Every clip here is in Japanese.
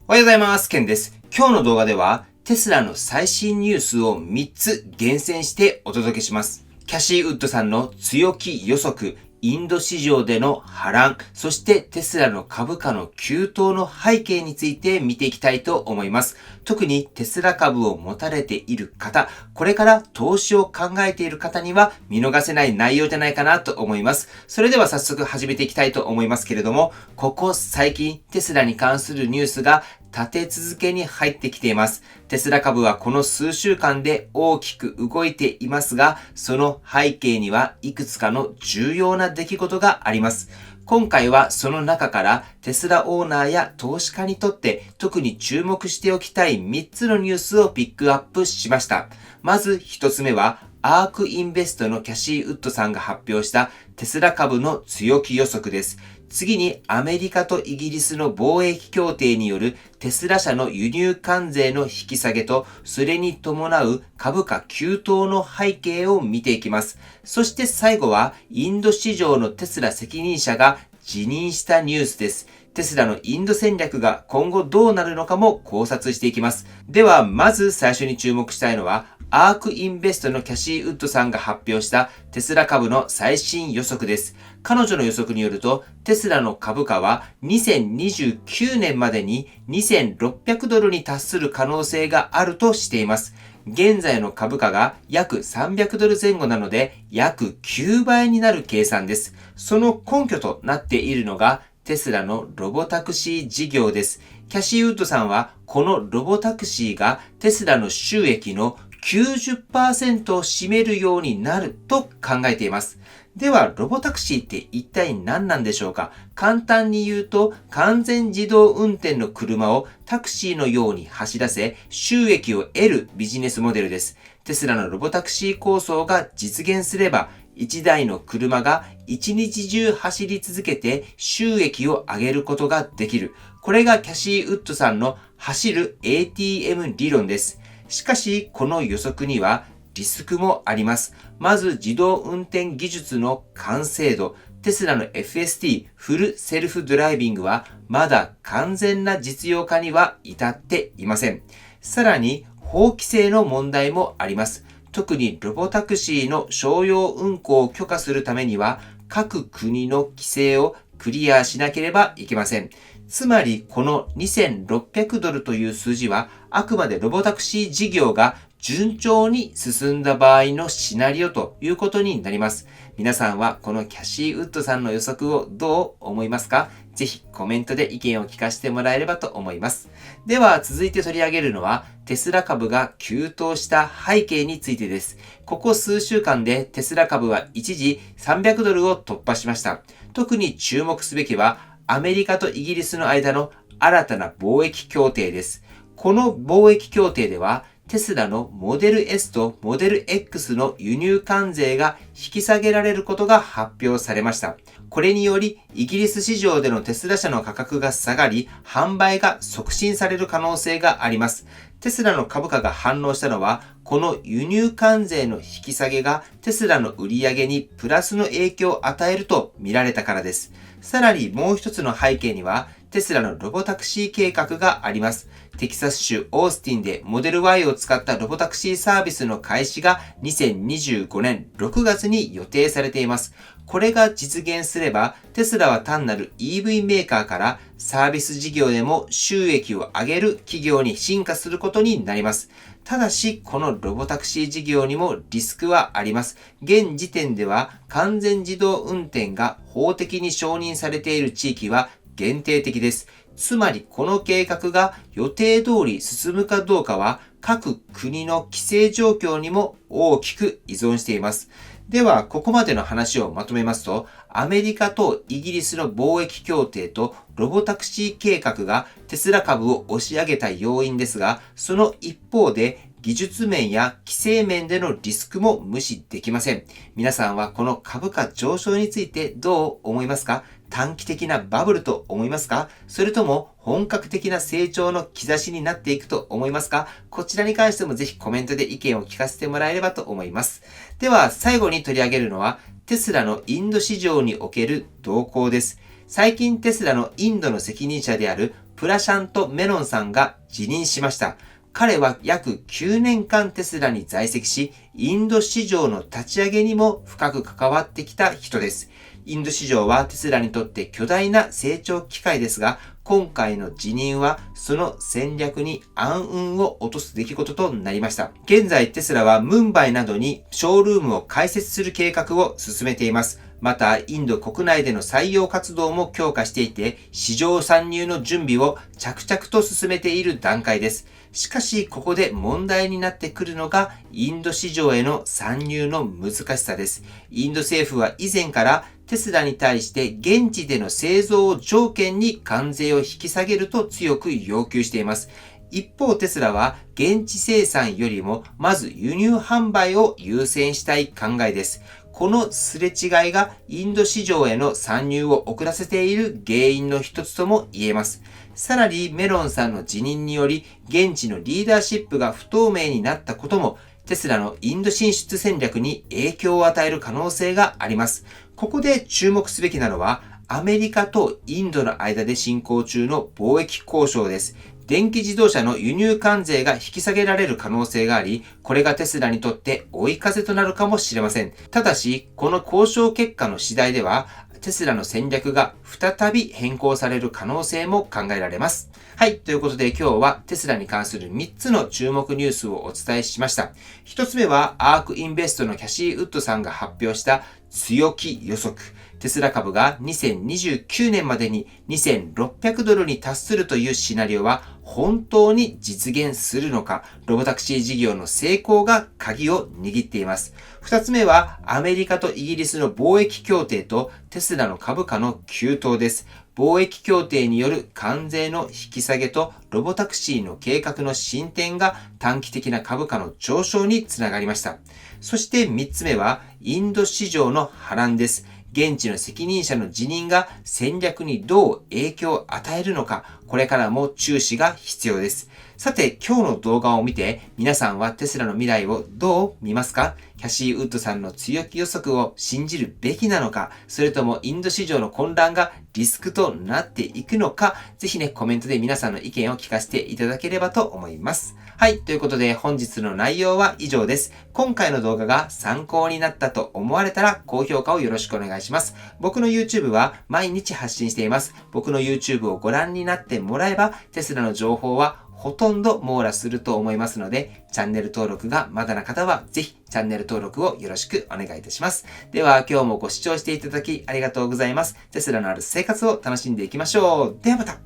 おはようございます。ケンです。今日の動画ではテスラの最新ニュースを3つ厳選してお届けします。キャシー・ウッドさんの強気予測、インド市場での波乱、そしてテスラの株価の急騰の背景について見ていきたいと思います。特にテスラ株を持たれている方、これから投資を考えている方には見逃せない内容じゃないかなと思います。それでは早速始めていきたいと思いますけれども、ここ最近テスラに関するニュースが立て続けに入ってきています。テスラ株はこの数週間で大きく動いていますが、その背景にはいくつかの重要な出来事があります。今回はその中からテスラオーナーや投資家にとって特に注目しておきたい3つのニュースをピックアップしました。まず1つ目はアークインベストのキャシー・ウッドさんが発表したテスラ株の強気予測です。次にアメリカとイギリスの貿易協定によるテスラ社の輸入関税の引き下げと、それに伴う株価急騰の背景を見ていきます。そして最後はインド市場のテスラ責任者が辞任したニュースです。テスラのインド戦略が今後どうなるのかも考察していきます。ではまず最初に注目したいのはアークインベストのキャシー・ウッドさんが発表したテスラ株の最新予測です。彼女の予測によると、テスラの株価は2029年までに2600ドルに達する可能性があるとしています。現在の株価が約300ドル前後なので、約9倍になる計算です。その根拠となっているのが、テスラのロボタクシー事業です。キャシー・ウッドさんは、このロボタクシーがテスラの収益の90% を占めるようになると考えています。では、ロボタクシーって一体何なんでしょうか？簡単に言うと、完全自動運転の車をタクシーのように走らせ、収益を得るビジネスモデルです。テスラのロボタクシー構想が実現すれば、1台の車が1日中走り続けて収益を上げることができる。これがキャシー・ウッドさんの走る ATM 理論です。しかし、この予測にはリスクもあります。まず、自動運転技術の完成度。テスラの FSD、フルセルフドライビングはまだ完全な実用化には至っていません。さらに、法規制の問題もあります。特にロボタクシーの商用運行を許可するためには、各国の規制をクリアしなければいけません。つまり、この2600ドルという数字は、あくまでロボタクシー事業が順調に進んだ場合のシナリオということになります。皆さんはこのキャシー・ウッドさんの予測をどう思いますか？ぜひコメントで意見を聞かせてもらえればと思います。では続いて取り上げるのはテスラ株が急騰した背景についてです。ここ数週間でテスラ株は一時300ドルを突破しました。特に注目すべきはアメリカとイギリスの間の新たな貿易協定です。この貿易協定ではテスラのモデル S とモデル X の輸入関税が引き下げられることが発表されました。これにより、イギリス市場でのテスラ車の価格が下がり、販売が促進される可能性があります。テスラの株価が反応したのは、この輸入関税の引き下げがテスラの売り上げにプラスの影響を与えると見られたからです。さらにもう一つの背景には、テスラのロボタクシー計画があります。テキサス州オースティンでモデル Y を使ったロボタクシーサービスの開始が2025年6月に予定されています。これが実現すれば、テスラは単なる EV メーカーからサービス事業でも収益を上げる企業に進化することになります。ただし、このロボタクシー事業にもリスクはあります。現時点では完全自動運転が法的に承認されている地域は限定的です。つまりこの計画が予定通り進むかどうかは各国の規制状況にも大きく依存しています。では、ここまでの話をまとめますと、アメリカとイギリスの貿易協定とロボタクシー計画がテスラ株を押し上げた要因ですが、その一方で技術面や規制面でのリスクも無視できません。皆さんはこの株価上昇についてどう思いますか？短期的なバブルと思いますか？それとも本格的な成長の兆しになっていくと思いますか？こちらに関してもぜひコメントで意見を聞かせてもらえればと思います。では最後に取り上げるのはテスラのインド市場における動向です。最近テスラのインドの責任者であるプラシャント・メロンさんが辞任しました。彼は約9年間テスラに在籍し、インド市場の立ち上げにも深く関わってきた人です。インド市場はテスラにとって巨大な成長機会ですが、今回の辞任はその戦略に暗雲を落とす出来事となりました。現在テスラはムンバイなどにショールームを開設する計画を進めています。また、インド国内での採用活動も強化していて、市場参入の準備を着々と進めている段階です。しかし、ここで問題になってくるのが、インド市場への参入の難しさです。インド政府は以前からテスラに対して現地での製造を条件に関税を引き下げると強く要求しています。一方テスラは現地生産よりもまず輸入販売を優先したい考えです。このすれ違いがインド市場への参入を遅らせている原因の一つとも言えます。さらにメロンさんの辞任により現地のリーダーシップが不透明になったこともテスラのインド進出戦略に影響を与える可能性があります。ここで注目すべきなのはアメリカとインドの間で進行中の貿易交渉です。電気自動車の輸入関税が引き下げられる可能性があり、これがテスラにとって追い風となるかもしれません。ただし、この交渉結果の次第では、テスラの戦略が再び変更される可能性も考えられます。はい。ということで今日はテスラに関する3つの注目ニュースをお伝えしました。1つ目はアークインベストのキャシー・ウッドさんが発表した強気予測。テスラ株が2029年までに$2600に達するというシナリオは本当に実現するのか、ロボタクシー事業の成功が鍵を握っています。二つ目はアメリカとイギリスの貿易協定とテスラの株価の急騰です。貿易協定による関税の引き下げとロボタクシーの計画の進展が短期的な株価の上昇につながりました。そして3つ目はインド市場の波乱です。現地の責任者の辞任が戦略にどう影響を与えるのか、これからも注視が必要です。さて、今日の動画を見て、皆さんはテスラの未来をどう見ますか？キャシー・ウッドさんの強気予測を信じるべきなのか、それともインド市場の混乱がリスクとなっていくのか、ぜひね、コメントで皆さんの意見を聞かせていただければと思います。はい、ということで本日の内容は以上です。今回の動画が参考になったと思われたら高評価をよろしくお願いします。僕の YouTube は毎日発信しています。僕の YouTube をご覧になってもらえば、テスラの情報はほとんど網羅すると思いますので、チャンネル登録がまだな方はぜひチャンネル登録をよろしくお願いいたします。では今日もご視聴していただきありがとうございます。テスラのある生活を楽しんでいきましょう。ではまた。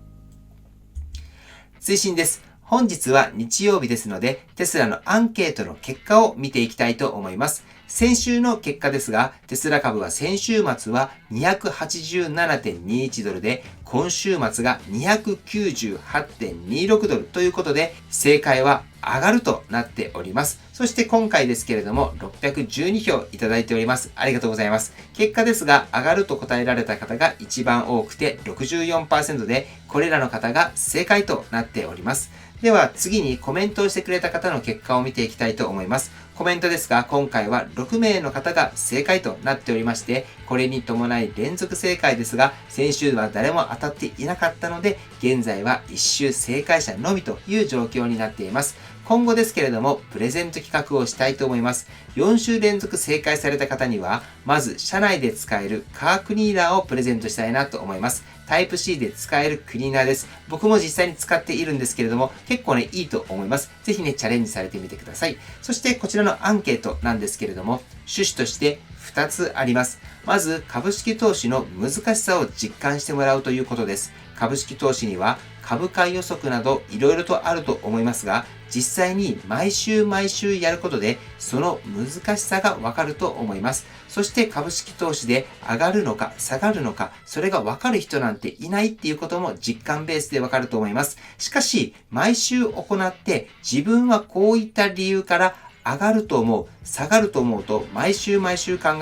追伸です。本日は日曜日ですので、テスラのアンケートの結果を見ていきたいと思います。先週の結果ですが、テスラ株は先週末は287.21ドルで、今週末が298.26ドルということで、正解は上がるとなっております。そして今回ですけれども、612票いただいております。ありがとうございます。結果ですが、上がると答えられた方が一番多くて 64% で、これらの方が正解となっております。では次にコメントをしてくれた方の結果を見ていきたいと思います。コメントですが、今回は6名の方が正解となっておりまして、これに伴い連続正解ですが、先週は誰も当たっていなかったので、現在は1週正解者のみという状況になっています。今後ですけれども、プレゼント企画をしたいと思います。4週連続正解された方には、まず社内で使えるカークリーナーをプレゼントしたいなと思います。タイプ C で使えるクリーナーです。僕も実際に使っているんですけれども、結構ね、いいと思います。ぜひね、チャレンジされてみてください。そしてこちらのアンケートなんですけれども、趣旨として2つあります。まず、株式投資の難しさを実感してもらうということです。株式投資には株価予測などいろいろとあると思いますが、実際に毎週やることでその難しさがわかると思います。そして株式投資で上がるのか下がるのか、それがわかる人なんていないっていうことも実感ベースでわかると思います。しかし、毎週行って自分はこういった理由から上がると思う、下がると思うと毎週考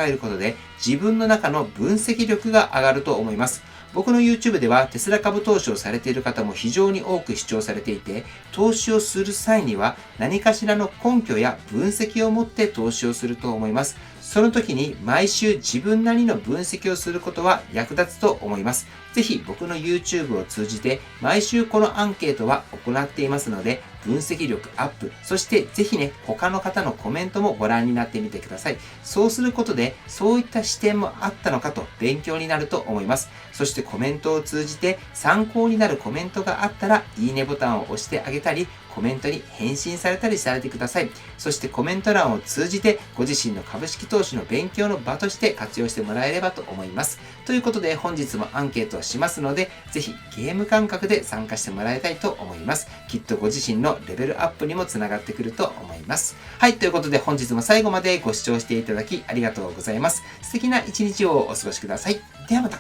えることで自分の中の分析力が上がると思います。僕の YouTube ではテスラ株投資をされている方も非常に多く視聴されていて、投資をする際には何かしらの根拠や分析を持って投資をすると思います。その時に毎週自分なりの分析をすることは役立つと思います。ぜひ僕の YouTube を通じて毎週このアンケートは行っていますので、分析力アップ、そしてぜひね、他の方のコメントもご覧になってみてください。そうすることで、そういった視点もあったのかと勉強になると思います。そしてコメントを通じて参考になるコメントがあったら、いいねボタンを押してあげたり、コメントに返信されたりされてください。そしてコメント欄を通じてご自身の株式投資の勉強の場として活用してもらえればと思います。ということで本日もアンケートをしますので、ぜひゲーム感覚で参加してもらいたいと思います。きっとご自身のレベルアップにもつながってくると思います。はい、ということで本日も最後までご視聴していただきありがとうございます。素敵な一日をお過ごしください。ではまた。